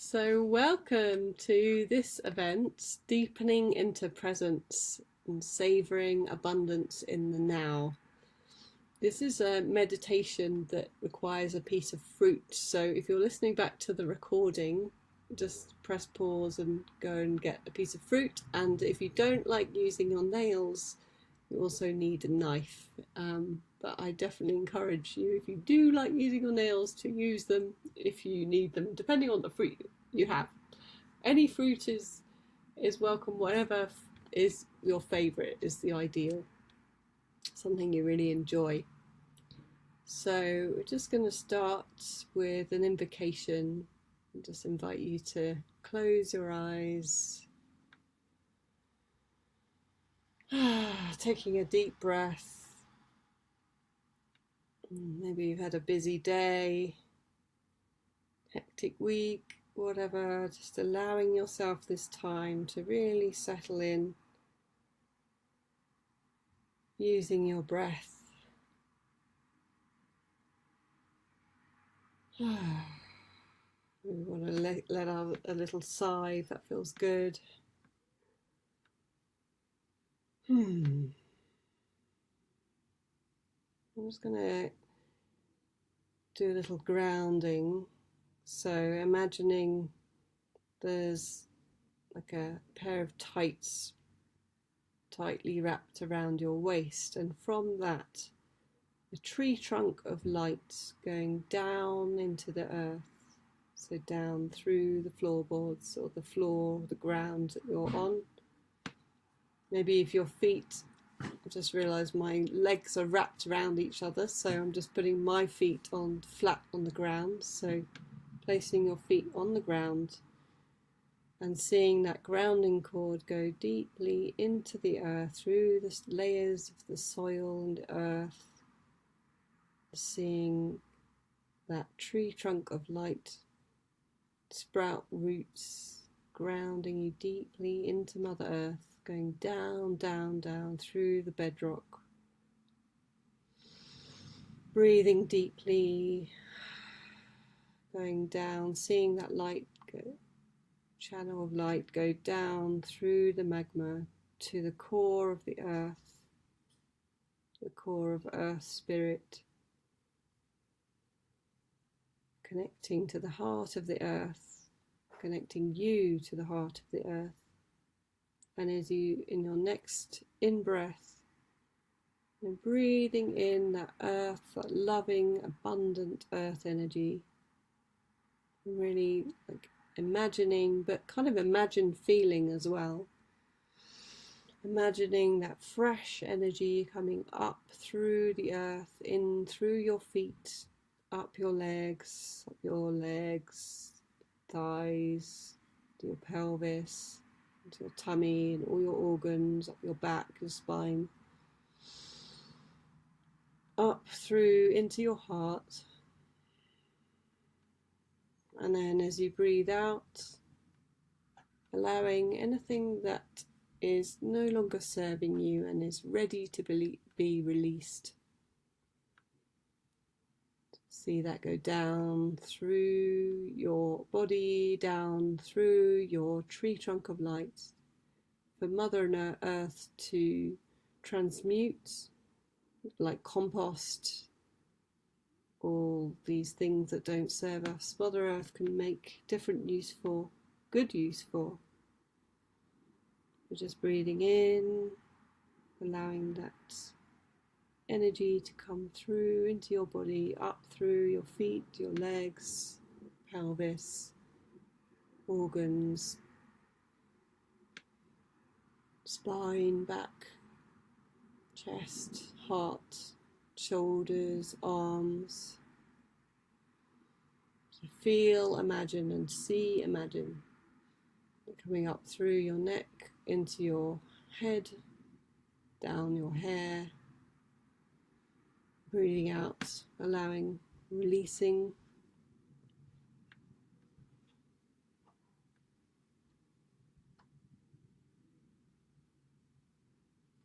So, welcome to this event, Deepening into Presence and Savouring Abundance in the Now. This is a meditation that requires a piece of fruit. So, if you're listening back to the recording, just press pause and go and get a piece of fruit. And if you don't like using your nails, you also need a knife. But I definitely encourage you, if you do like using your nails, to use them if you need them, depending on the fruit you have. Any fruit is welcome. Whatever is your favourite is the ideal. Something you really enjoy. So we're just going to start with an invocation. And just invite you to close your eyes. Taking a deep breath. Maybe you've had a busy day, hectic week, whatever. Just allowing yourself this time to really settle in, using your breath. We want to let out a little sigh if that feels good. I'm just going to do a little grounding. So imagining there's like a pair of tights tightly wrapped around your waist, and from that a tree trunk of light going down into the earth, so down through the floorboards or the floor, the ground that you're on. Maybe if your feet, I just realised my legs are wrapped around each other, so I'm just putting my feet on flat on the ground. So placing your feet on the ground and seeing that grounding cord go deeply into the earth, through the layers of the soil and earth, seeing that tree trunk of light sprout roots, grounding you deeply into Mother Earth, going down, down, down through the bedrock. Breathing deeply, going down, seeing that light go, channel of light go down through the magma to the core of the earth, the core of Earth Spirit, connecting to the heart of the earth, connecting you to the heart of the earth. And as you, in your next in-breath, and breathing in that earth, that loving, abundant earth energy, really like imagining, but kind of imagine feeling as well. Imagining that fresh energy coming up through the earth, in through your feet, up your legs, thighs, to your pelvis, into your tummy and all your organs, up your back, your spine, up through into your heart. And then as you breathe out, allowing anything that is no longer serving you and is ready to be released. See that go down through your body, down through your tree trunk of light, for Mother Earth to transmute, like compost, all these things that don't serve us. Mother Earth can make different use for, good use for. We're just breathing in, allowing that energy to come through into your body, up through your feet, your legs, pelvis, organs, spine, back, chest, heart, shoulders, arms. So feel, imagine, and see, imagine. Coming up through your neck, into your head, down your hair. Breathing out, allowing, releasing.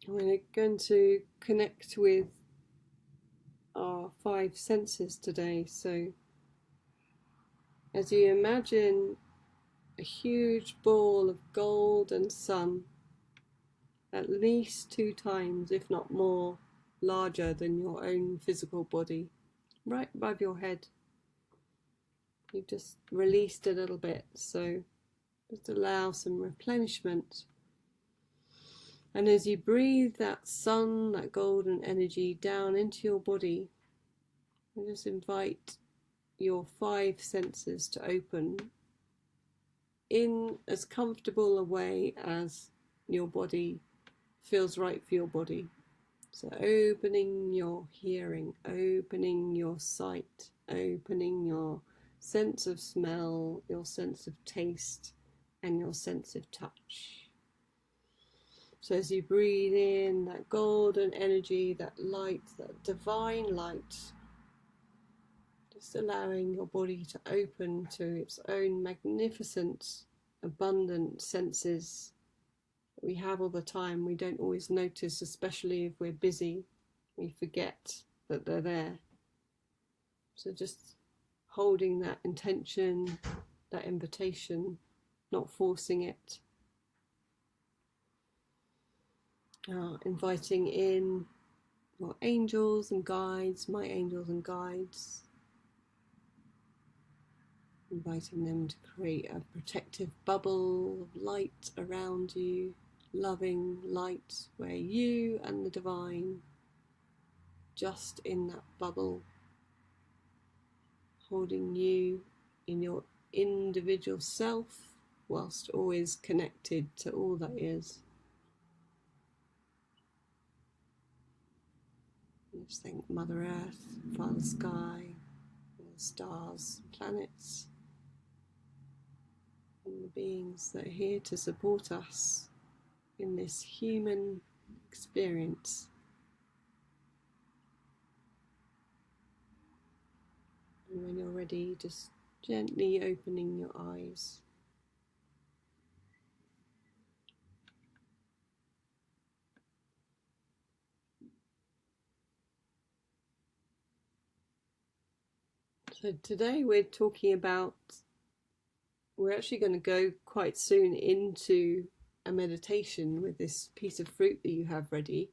We're going to connect with our 5 senses today. So as you imagine a huge ball of golden sun, at least 2 times, if not more, larger than your own physical body, right above your head. You've just released a little bit, so just allow some replenishment. And as you breathe that sun, that golden energy down into your body, you just invite your 5 senses to open in as comfortable a way as your body feels right for your body. So opening your hearing, opening your sight, opening your sense of smell, your sense of taste, and your sense of touch. So as you breathe in that golden energy, that light, that divine light, just allowing your body to open to its own magnificent, abundant senses that we have all the time. We don't always notice, especially if we're busy. We forget that they're there. So just holding that intention, that invitation, not forcing it. Inviting in your angels and guides, my angels and guides. Inviting them to create a protective bubble of light around you, loving light, where you and the divine, just in that bubble, holding you in your individual self, whilst always connected to all that is. Just thank Mother Earth, Father Sky, the stars, planets, and the beings that are here to support us in this human experience. And when you're ready, just gently opening your eyes. So today we're actually going to go quite soon into a meditation with this piece of fruit that you have ready.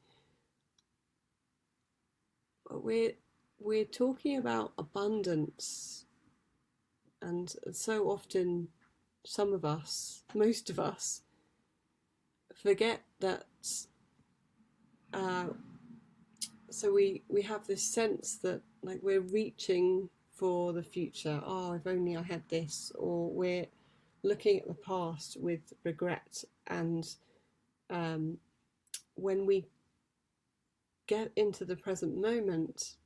But we're talking about abundance, and so often some of us, most of us, forget that. So we have this sense that, like, we're reaching for the future. Oh, if only I had this. Or we're looking at the past with regret. And when we get into the present moment,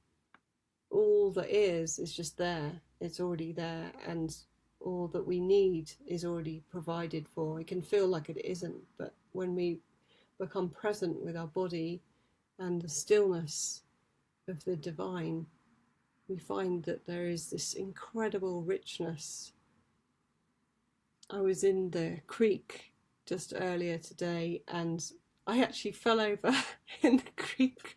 all that is just there. It's already there, and all that we need is already provided for. It can feel like it isn't, but when we become present with our body and the stillness of the divine, we find that there is this incredible richness. I was in the creek just earlier today, and I actually fell over in the creek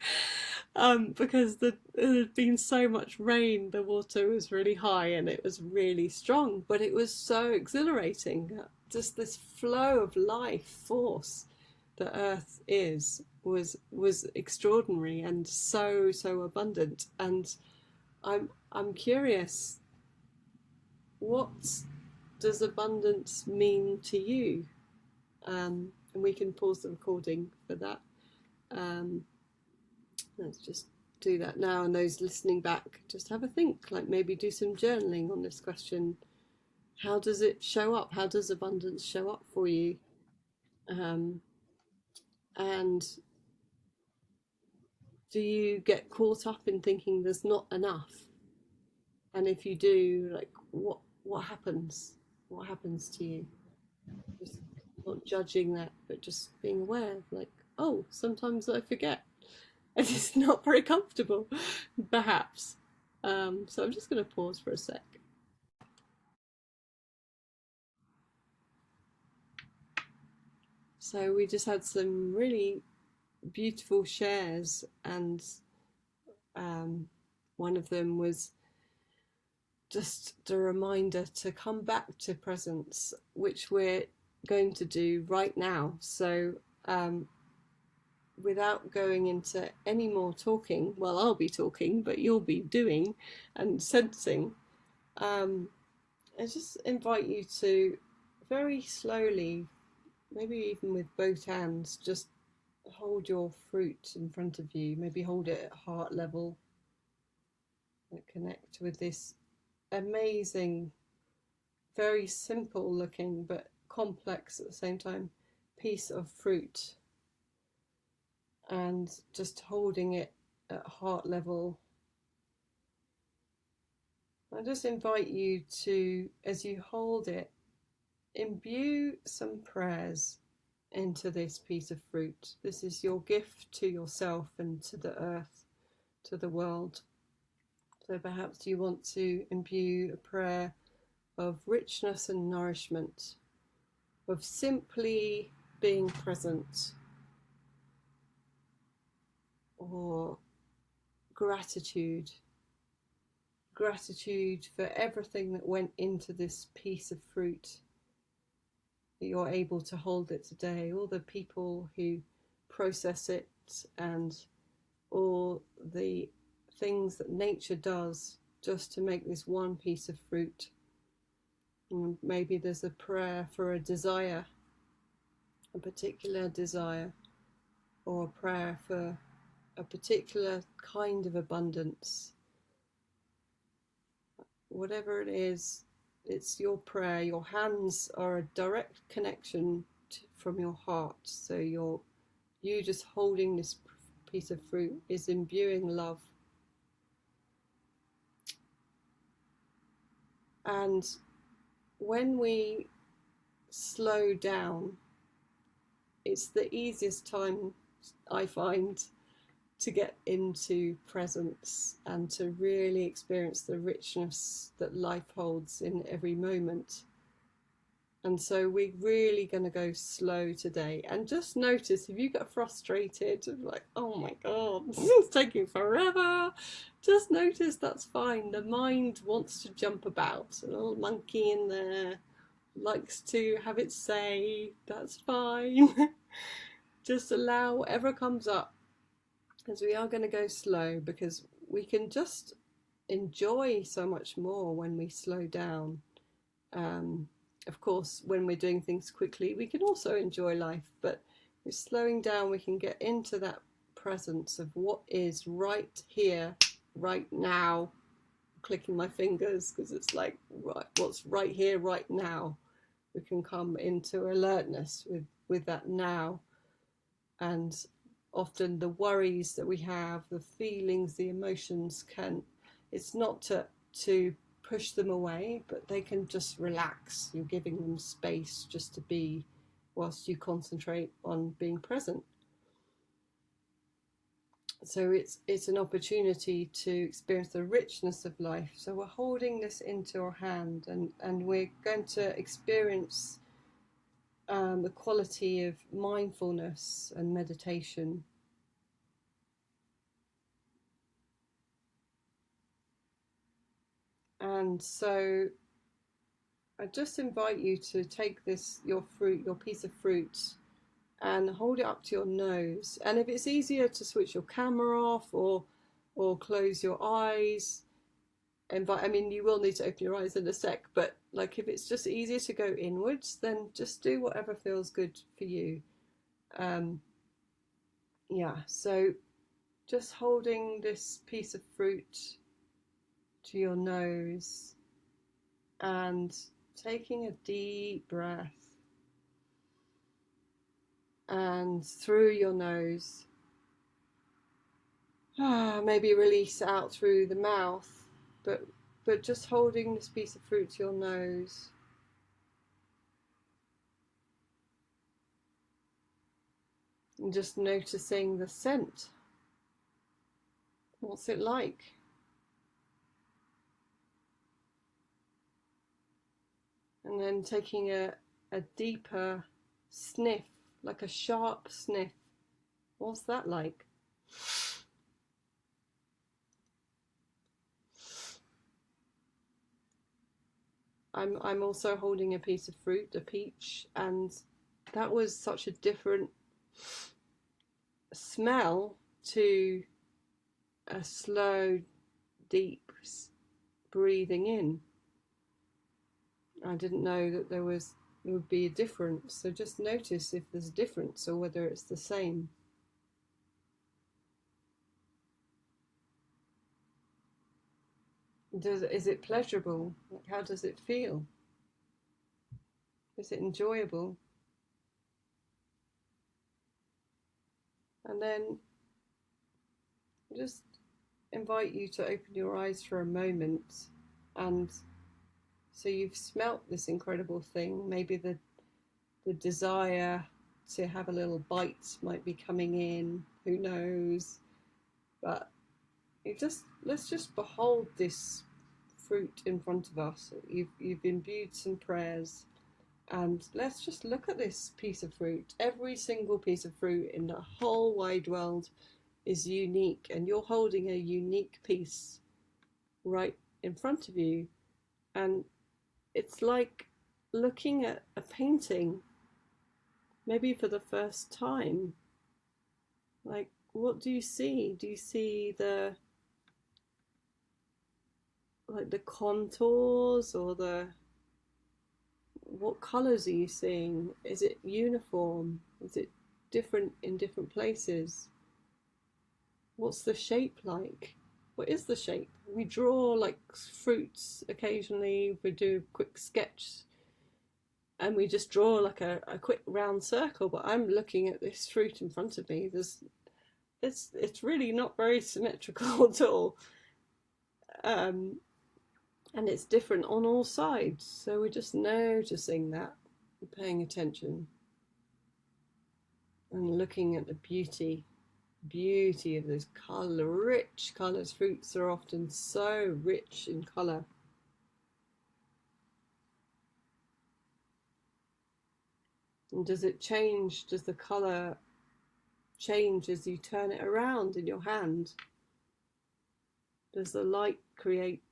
because there had been so much rain. The water was really high and it was really strong, but it was so exhilarating. Just this flow of life force that Earth was extraordinary and so abundant. And I'm curious, what does abundance mean to you? And we can pause the recording for that. Let's just do that now, and those listening back, just have a think, like maybe do some journaling on this question. How does it show up? How does abundance show up for you? And do you get caught up in thinking there's not enough? And if you do, like, what happens? What happens to you? Just not judging that, but just being aware, like, oh, sometimes I forget. And it's not very comfortable, perhaps. So I'm just going to pause for a sec. So we just had some really beautiful shares, and one of them was just a reminder to come back to presence, which we're going to do right now. So without going into any more talking, well, I'll be talking, but you'll be doing and sensing. I just invite you to very slowly, maybe even with both hands, just hold your fruit in front of you. Maybe hold it at heart level. And connect with this amazing, very simple looking but complex at the same time piece of fruit, and just holding it at heart level. I just invite you to, as you hold it, imbue some prayers into this piece of fruit. This is your gift to yourself and to the earth, to the world. So perhaps you want to imbue a prayer of richness and nourishment, of simply being present, or gratitude for everything that went into this piece of fruit, that you're able to hold it today, all the people who process it, and all the things that nature does just to make this one piece of fruit. And maybe there's a prayer for a desire, a particular desire, or a prayer for a particular kind of abundance. Whatever it is, it's your prayer. Your hands are a direct connection from your heart. So you just holding this piece of fruit is imbuing love. And when we slow down, it's the easiest time, I find, to get into presence and to really experience the richness that life holds in every moment. And so we're really going to go slow today, and just notice if you get frustrated, like, oh my god, this is taking forever, just notice that's fine. The mind wants to jump about, a little monkey in there likes to have its say, that's fine. Just allow whatever comes up, as we are going to go slow, because we can just enjoy so much more when we slow down. Of course, when we're doing things quickly, we can also enjoy life, but with slowing down, we can get into that presence of what is right here, right now. I'm clicking my fingers because it's like, right, what's right here, right now. We can come into alertness with that now. And often the worries that we have, the feelings, the emotions it's not to push them away, but they can just relax. You're giving them space just to be, whilst you concentrate on being present. So it's an opportunity to experience the richness of life. So we're holding this into our hand, and we're going to experience the quality of mindfulness and meditation. And so I just invite you to take your piece of fruit, and hold it up to your nose. And if it's easier to switch your camera off or close your eyes, you will need to open your eyes in a sec, but like if it's just easier to go inwards, then just do whatever feels good for you. So just holding this piece of fruit to your nose and taking a deep breath, and through your nose, maybe release out through the mouth, but just holding this piece of fruit to your nose. And just noticing the scent. What's it like? And then taking a deeper sniff, like a sharp sniff. What's that like? I'm also holding a piece of fruit, a peach, and that was such a different smell to a slow, deep breathing in. I didn't know that there would be a difference. So just notice if there's a difference or whether it's the same. Is it pleasurable? Like, how does it feel? Is it enjoyable? And then just invite you to open your eyes for a moment. And so you've smelt this incredible thing. Maybe the desire to have a little bite might be coming in. Who knows? But let's just behold this fruit in front of us. You've imbued some prayers, and let's just look at this piece of fruit. Every single piece of fruit in the whole wide world is unique, and you're holding a unique piece right in front of you. And it's like looking at a painting, maybe for the first time. Like, what do you see? Do you see the contours, or what colors are you seeing? Is it uniform? Is it different in different places? What's the shape like? What is the shape? We draw like fruits occasionally. We do a quick sketch and we just draw like a quick round circle, but I'm looking at this fruit in front of me. It's really not very symmetrical at all. And it's different on all sides. So we're just noticing that, paying attention, and looking at the beauty of those rich colours. Fruits are often so rich in colour. And does it change? Does the colour change as you turn it around in your hand? Does the light create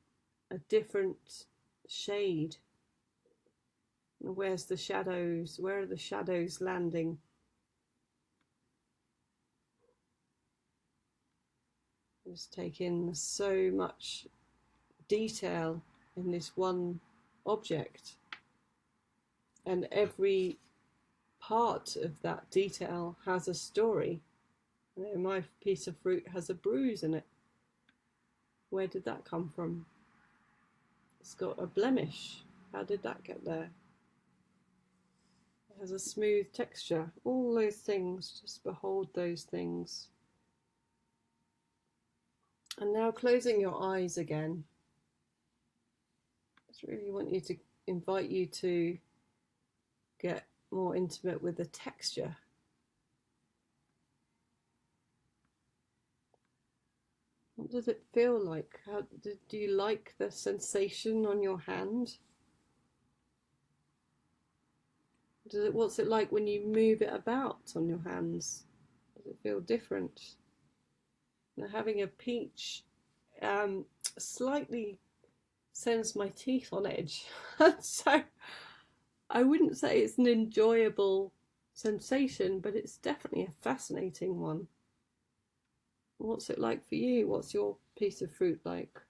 a different shade? Where's the shadows? Where are the shadows landing? Just take in so much detail in this one object, and every part of that detail has a story. You know, my piece of fruit has a bruise in it. Where did that come from? It's got a blemish. How did that get there? It has a smooth texture. All those things, just behold those things. And now closing your eyes again. I just really want you to invite you to get more intimate with the texture. What does it feel like? How do you like the sensation on your hand? What's it like when you move it about on your hands? Does it feel different? Now, having a peach slightly sends my teeth on edge. So I wouldn't say it's an enjoyable sensation, but it's definitely a fascinating one. What's it like for you? What's your piece of fruit like?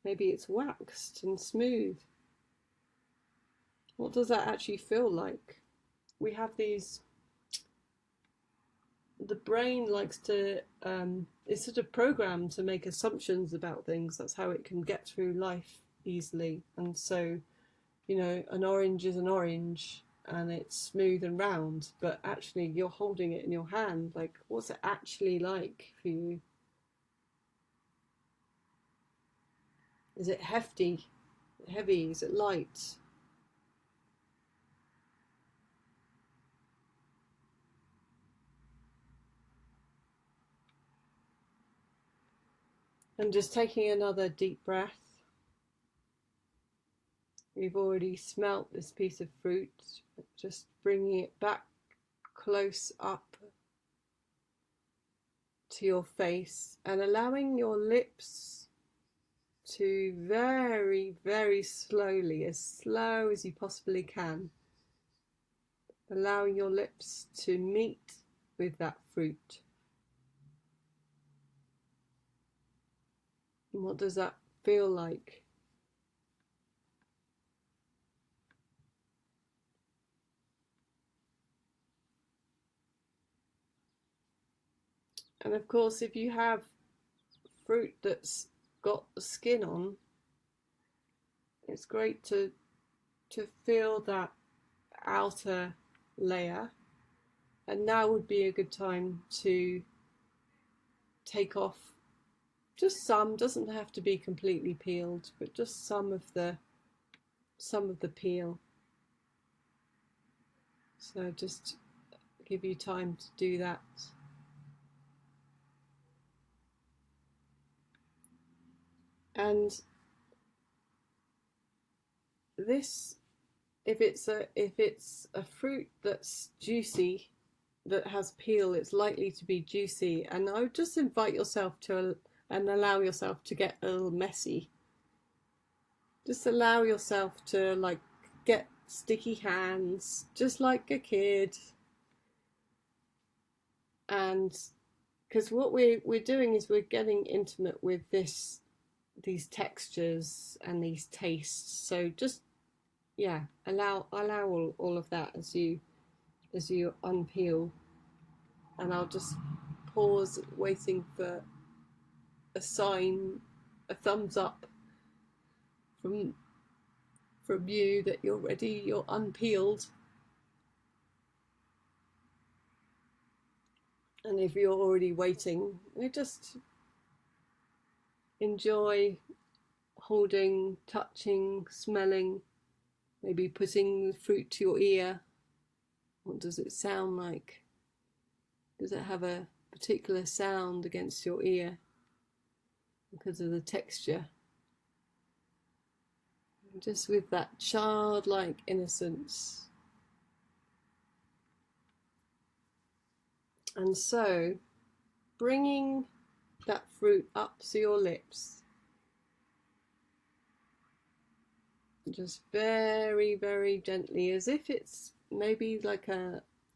Maybe it's waxed and smooth. What does that actually feel like? We have these, the brain likes to, it's sort of programmed to make assumptions about things. That's how it can get through life easily. And so, you know, an orange is an orange and it's smooth and round, but actually you're holding it in your hand. Like, what's it actually like for you? Is it hefty, heavy? Is it light? And just taking another deep breath. We've already smelt this piece of fruit, just bringing it back close up to your face and allowing your lips to very, very slowly, as slow as you possibly can, allowing your lips to meet with that fruit. And what does that feel like? And of course, if you have fruit that's got the skin on, it's great to feel that outer layer. And now would be a good time to take off just some, doesn't have to be completely peeled, but just some of the peel. So just give you time to do that. And this, if it's a fruit that's juicy, that has peel, it's likely to be juicy. And I would just invite yourself to and allow yourself to get a little messy. Just allow yourself to like get sticky hands, just like a kid. And because what we're doing is we're getting intimate with these textures and these tastes. So just allow all of that as you unpeel. And I'll just pause, waiting for a sign, a thumbs up from you that you're ready, you're unpeeled. And if you're already waiting, you just enjoy holding, touching, smelling, maybe putting the fruit to your ear. What does it sound like? Does it have a particular sound against your ear because of the texture? Just with that childlike innocence. And so, bringing that fruit up to your lips, just very, very gently, as if it's maybe like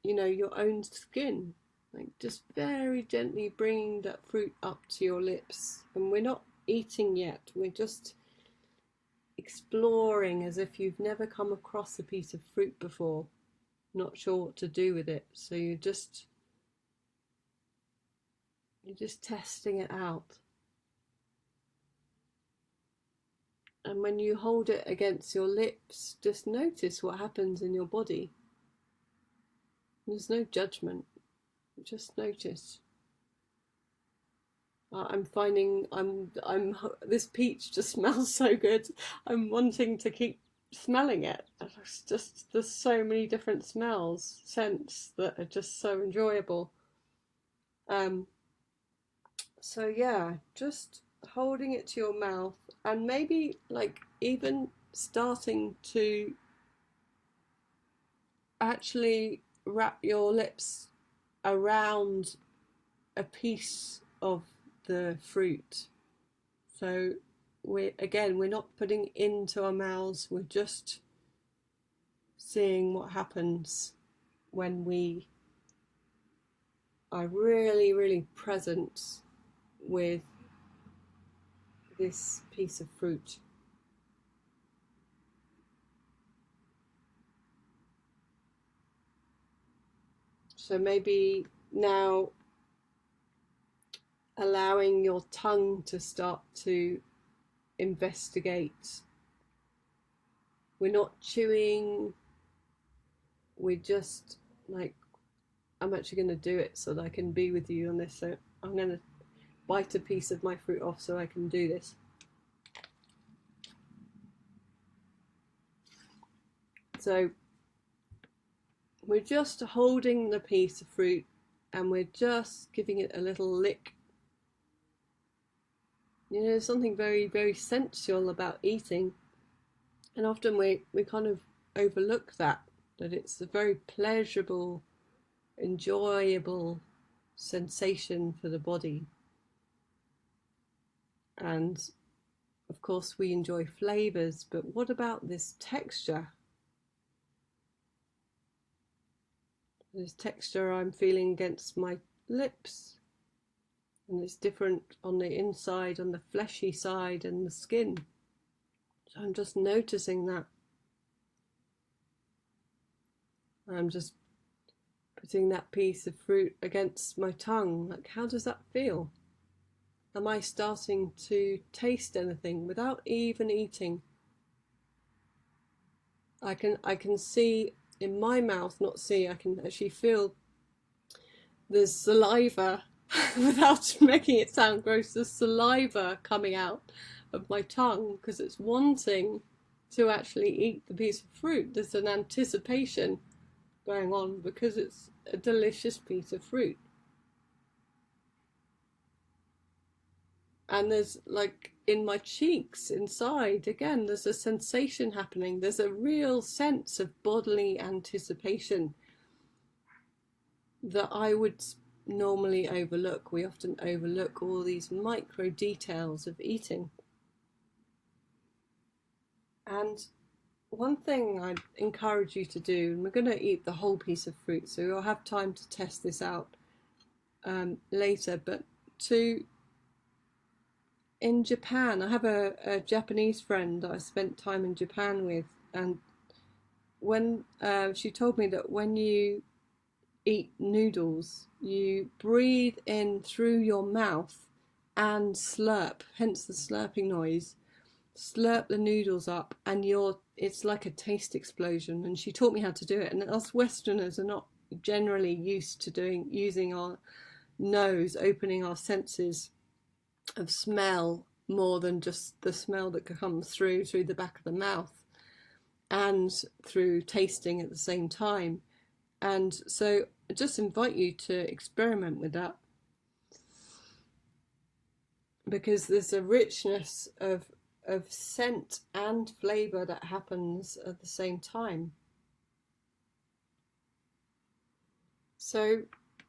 your own skin. Like just very gently bringing that fruit up to your lips. And we're not eating yet, we're just exploring, as if you've never come across a piece of fruit before, not sure what to do with it. So you're just testing it out. And when you hold it against your lips, just notice what happens in your body. There's no judgment, just notice. I'm finding this peach just smells so good. I'm wanting to keep smelling it. It's just, there's so many different smells, scents that are just so enjoyable. So yeah, just holding it to your mouth, and maybe like even starting to actually wrap your lips around a piece of the fruit. So we're not putting it into our mouths, we're just seeing what happens when we are really, really present with this piece of fruit. So maybe now allowing your tongue to start to investigate. We're not chewing, we're just like, I'm actually going to do it so that I can be with you on this. So I'm going to bite a piece of my fruit off so I can do this. So we're just holding the piece of fruit and we're just giving it a little lick. There's something very, very sensual about eating, and often we kind of overlook that it's a very pleasurable, enjoyable sensation for the body. And Of course, we enjoy flavors, but what about this texture? This texture I'm feeling against my lips, and it's different on the inside, on the fleshy side and the skin. So I'm just noticing that. I'm just putting that piece of fruit against my tongue. Like, how does that feel? Am I starting to taste anything without even eating? I can see in my mouth, not see, I can actually feel there's saliva without making it sound gross. There's saliva coming out of my tongue because it's wanting to actually eat the piece of fruit. There's an anticipation going on because it's a delicious piece of fruit. And there's, like, in my cheeks inside, again, there's a sensation happening. There's a real sense of bodily anticipation that I would normally overlook. We often overlook all these micro details of eating. And one thing I'd encourage you to do, and we're going to eat the whole piece of fruit, so you'll have time to test this out later, but in Japan, I have a Japanese friend that I spent time in Japan with, and when she told me that when you eat noodles, you breathe in through your mouth and slurp, hence the slurping noise. Slurp the noodles up, and it's like a taste explosion. And she taught me how to do it. And us Westerners are not generally used to using our nose, opening our senses of smell more than just the smell that comes through the back of the mouth and through tasting at the same time. And so I just invite you to experiment with that, because there's a richness of scent and flavour that happens at the same time. So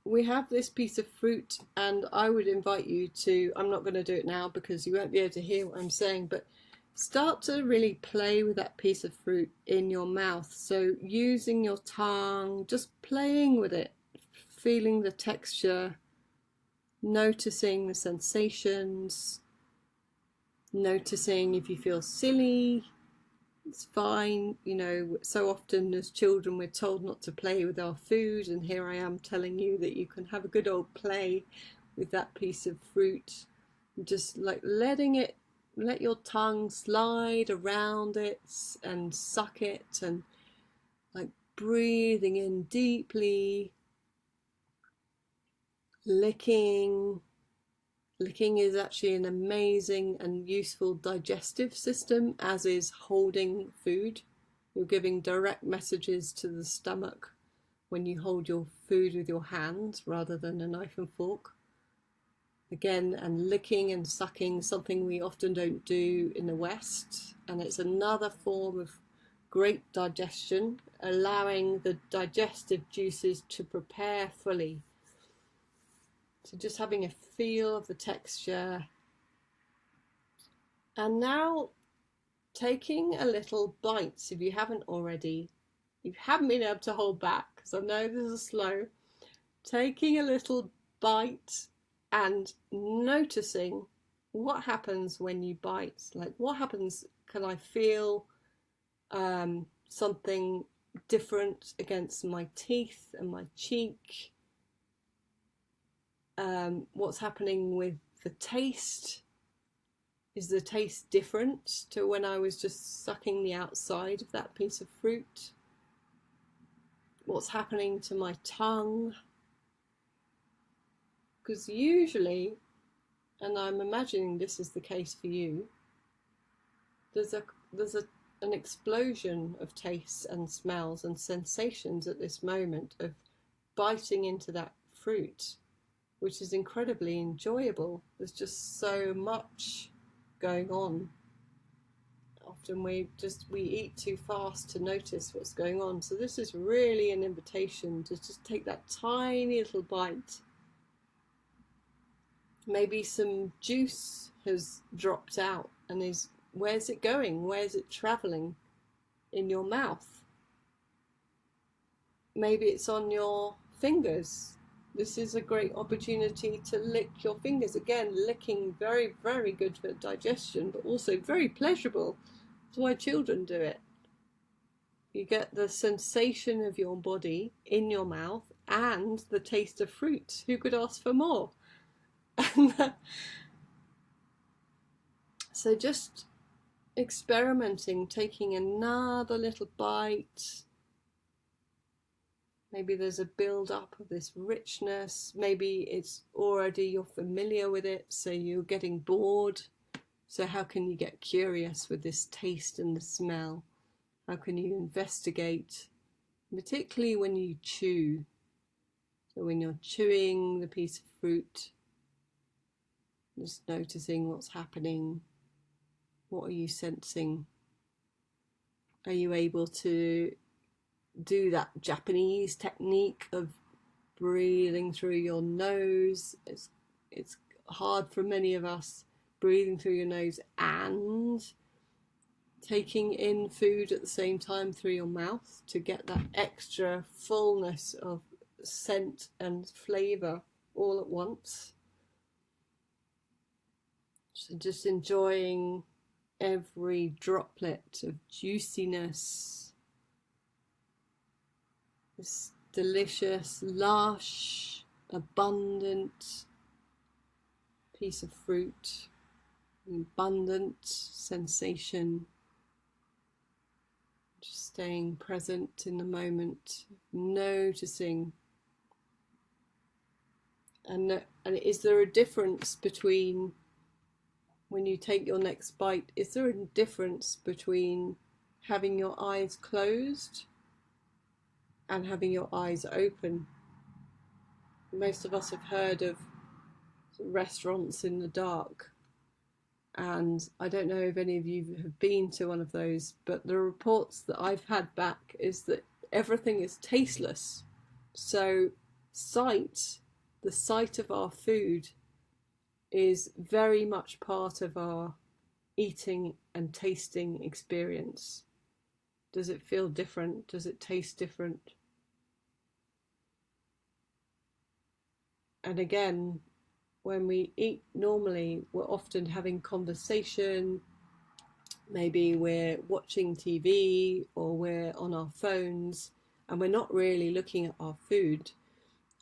we have this piece of fruit, and I would invite you to, I'm not going to do it now because you won't be able to hear what I'm saying, but start to really play with that piece of fruit in your mouth. So using your tongue, just playing with it, feeling the texture, noticing the sensations, noticing if you feel silly. It's fine. You know, so often as children we're told not to play with our food, and here I am telling you that you can have a good old play with that piece of fruit. Just like let your tongue slide around it and suck it, and like breathing in deeply, licking. Licking is actually an amazing and useful digestive system, as is holding food. You're giving direct messages to the stomach when you hold your food with your hands rather than a knife and fork. Again, and licking and sucking, something we often don't do in the West, and it's another form of great digestion, allowing the digestive juices to prepare fully. So just having a feel of the texture. And now taking a little bites, if you haven't already, you haven't been able to hold back, because I know this is slow. Taking a little bite and noticing what happens when you bite. Like, what happens? Can I feel something different against my teeth and my cheek? What's happening with the taste? Is the taste different to when I was just sucking the outside of that piece of fruit? What's happening to my tongue? Because usually, and I'm imagining this is the case for you, there's an explosion of tastes and smells and sensations at this moment of biting into that fruit, which is incredibly enjoyable. There's just so much going on. Often we eat too fast to notice what's going on. So this is really an invitation to just take that tiny little bite. Maybe some juice has dropped out and where's it going? Where's it traveling in your mouth? Maybe it's on your fingers. This is a great opportunity to lick your fingers. Again, licking, very, very good for digestion, but also very pleasurable. That's why children do it. You get the sensation of your body in your mouth and the taste of fruit. Who could ask for more? So just experimenting, taking another little bite. Maybe there's a build up of this richness. Maybe it's already, you're familiar with it, so you're getting bored. So how can you get curious with this taste and the smell? How can you investigate, particularly when you chew? So when you're chewing the piece of fruit, just noticing what's happening. What are you sensing? Are you able to do that Japanese technique of breathing through your nose? It's hard for many of us, breathing through your nose and taking in food at the same time through your mouth to get that extra fullness of scent and flavour all at once. So just enjoying every droplet of juiciness, this delicious, lush, abundant piece of fruit, abundant sensation. Just staying present in the moment, noticing. And is there a difference between, when you take your next bite, is there a difference between having your eyes closed and having your eyes open? Most of us have heard of restaurants in the dark, and I don't know if any of you have been to one of those, but the reports that I've had back is that everything is tasteless. So the sight of our food is very much part of our eating and tasting experience. Does it feel different? Does it taste different? And again, when we eat normally, we're often having conversation. Maybe we're watching TV or we're on our phones and we're not really looking at our food,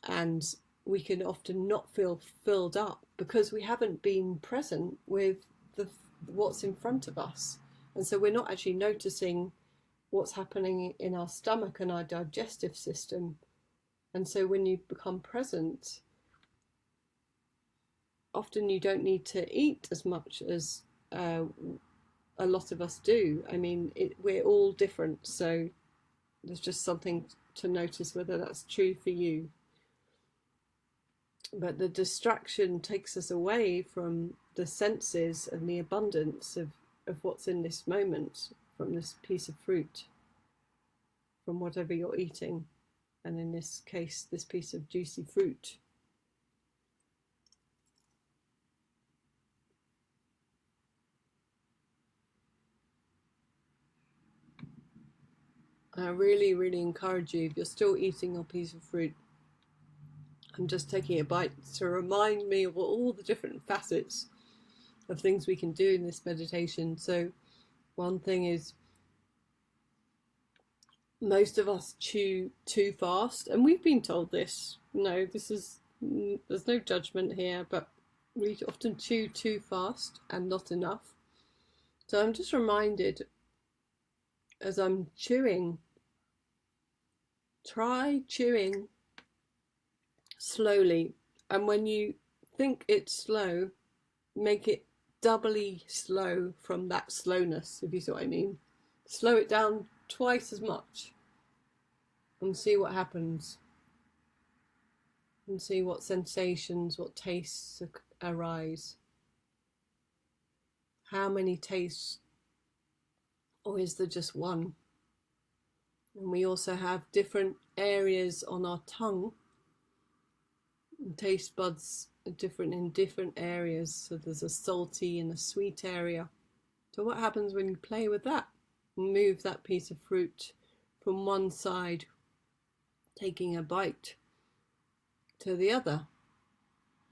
and we can often not feel filled up because we haven't been present with what's in front of us. And so we're not actually noticing what's happening in our stomach and our digestive system. And so when you become present, often you don't need to eat as much as a lot of us do. I mean, we're all different, so there's just something to notice whether that's true for you. But the distraction takes us away from the senses and the abundance of what's in this moment, from this piece of fruit, from whatever you're eating, and in this case, this piece of juicy fruit. I really, really encourage you, if you're still eating your piece of fruit, I'm just taking a bite to remind me of all the different facets of things we can do in this meditation. So one thing is, most of us chew too fast, and we've been told this. No, there's no judgment here, but we often chew too fast and not enough. So I'm just reminded, as I'm chewing, try chewing slowly, and when you think it's slow, make it doubly slow from that slowness, if you see what I mean. Slow it down twice as much and see what happens, and see what sensations, what tastes arise. How many tastes, or is there just one? And we also have different areas on our tongue, and taste buds are different in different areas. So there's a salty and a sweet area. So what happens when you play with that? Move that piece of fruit from one side, taking a bite, to the other,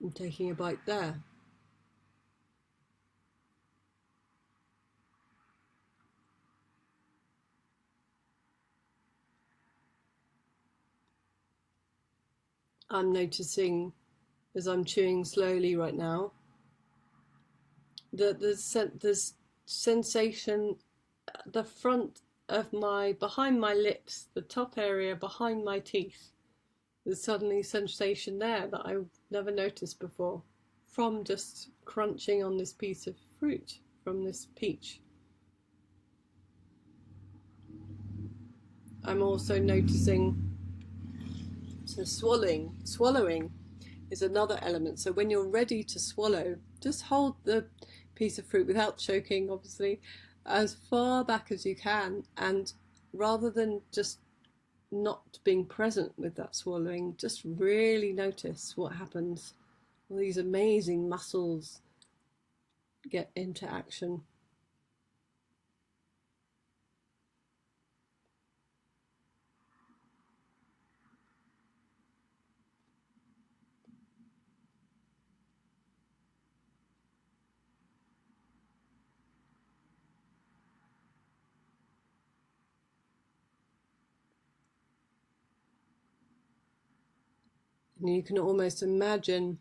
and taking a bite there. I'm noticing as I'm chewing slowly right now that there's sensation at the front of behind my lips, the top area behind my teeth. There's suddenly sensation there that I never noticed before from just crunching on this piece of fruit, from this peach. I'm also noticing, so swallowing is another element. So when you're ready to swallow, just hold the piece of fruit without choking, obviously, as far back as you can, and rather than just not being present with that swallowing, just really notice what happens. All these amazing muscles get into action. And you can almost imagine,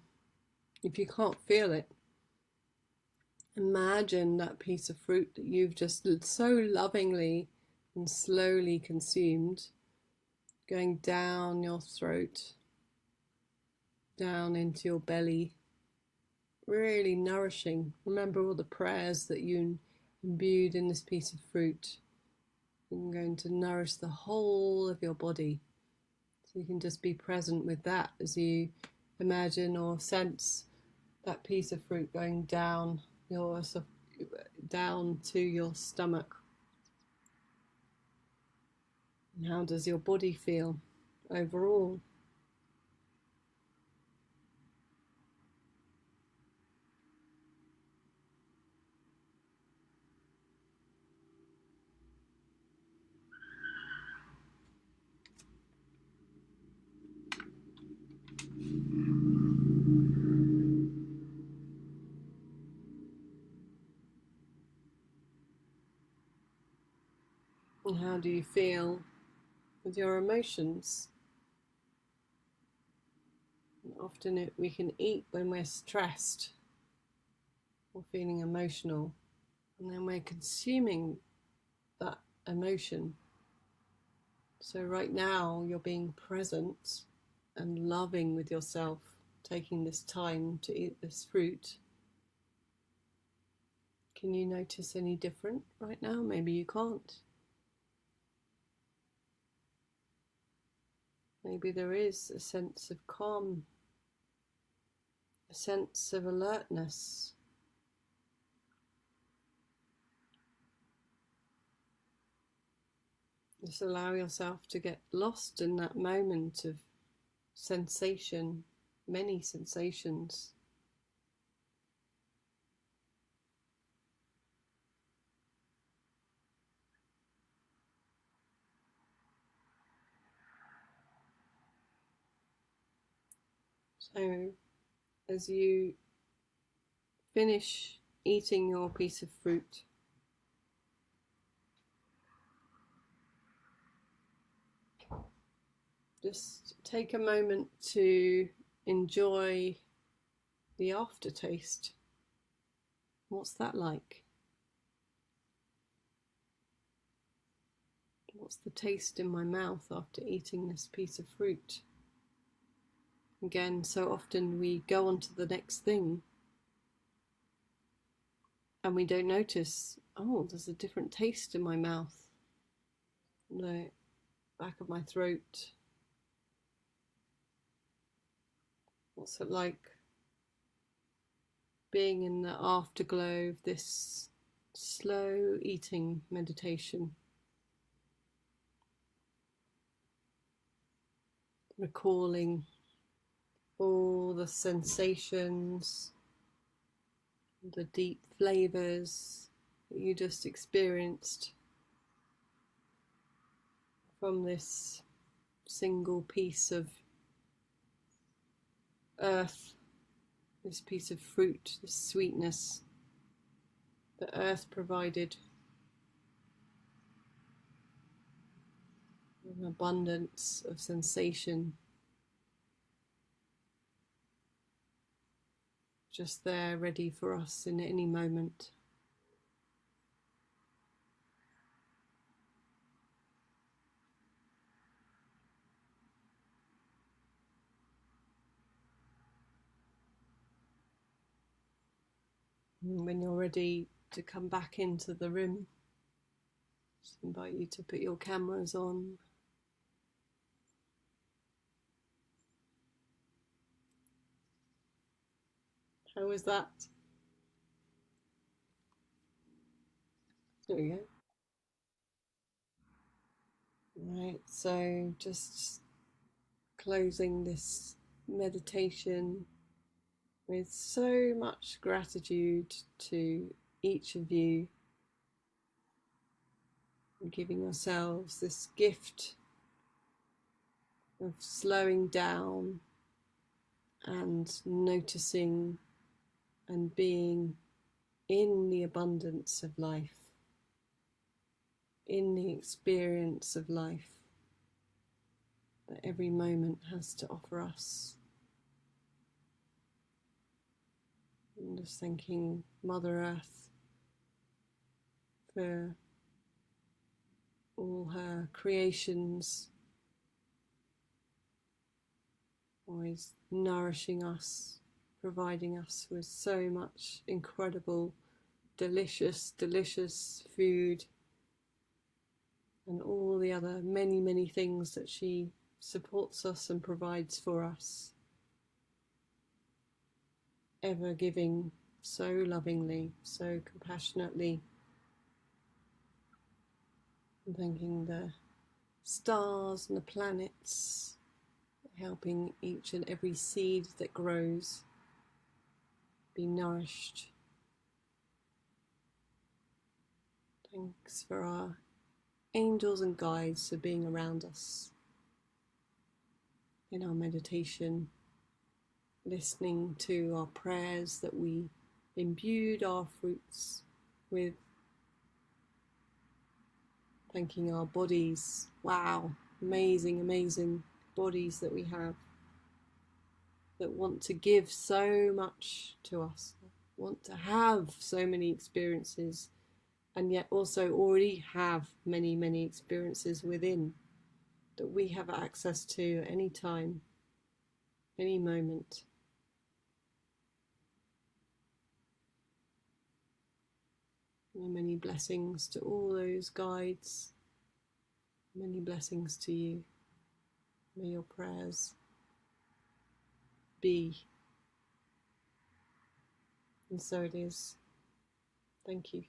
if you can't feel it, imagine that piece of fruit that you've just so lovingly and slowly consumed going down your throat, down into your belly, really nourishing. Remember all the prayers that you imbued in this piece of fruit. You're going to nourish the whole of your body. So you can just be present with that as you imagine or sense that piece of fruit going down down to your stomach. And how does your body feel overall? And how do you feel with your emotions? And often we can eat when we're stressed or feeling emotional, and then we're consuming that emotion. So right now you're being present and loving with yourself, taking this time to eat this fruit. Can you notice any different right now? Maybe you can't. Maybe there is a sense of calm, a sense of alertness. Just allow yourself to get lost in that moment of sensation, many sensations. So as you finish eating your piece of fruit, just take a moment to enjoy the aftertaste. What's that like? What's the taste in my mouth after eating this piece of fruit? Again, so often we go on to the next thing and we don't notice, oh, there's a different taste in my mouth, the back of my throat. What's it like being in the afterglow of this slow eating meditation? Recalling all the sensations, the deep flavors that you just experienced from this single piece of earth, this piece of fruit, this sweetness that earth provided, an abundance of sensation just there ready for us in any moment. And when you're ready to come back into the room, just invite you to put your cameras on. How was that? There we go. Right, so just closing this meditation with so much gratitude to each of you, and giving yourselves this gift of slowing down and noticing and being in the abundance of life, in the experience of life that every moment has to offer us. And just thanking Mother Earth for all her creations, always nourishing us, providing us with so much incredible, delicious food, and all the other many things that she supports us and provides for us, ever giving so lovingly, so compassionately. And thanking the stars and the planets, helping each and every seed that grows be nourished. Thanks for our angels and guides for being around us in our meditation, listening to our prayers that we imbued our fruits with, thanking our bodies. Wow, amazing bodies that we have, that want to give so much to us, want to have so many experiences, and yet also already have many experiences within that we have access to at any time, any moment. And many blessings to all those guides, many blessings to you. May your prayers be. And so it is. Thank you.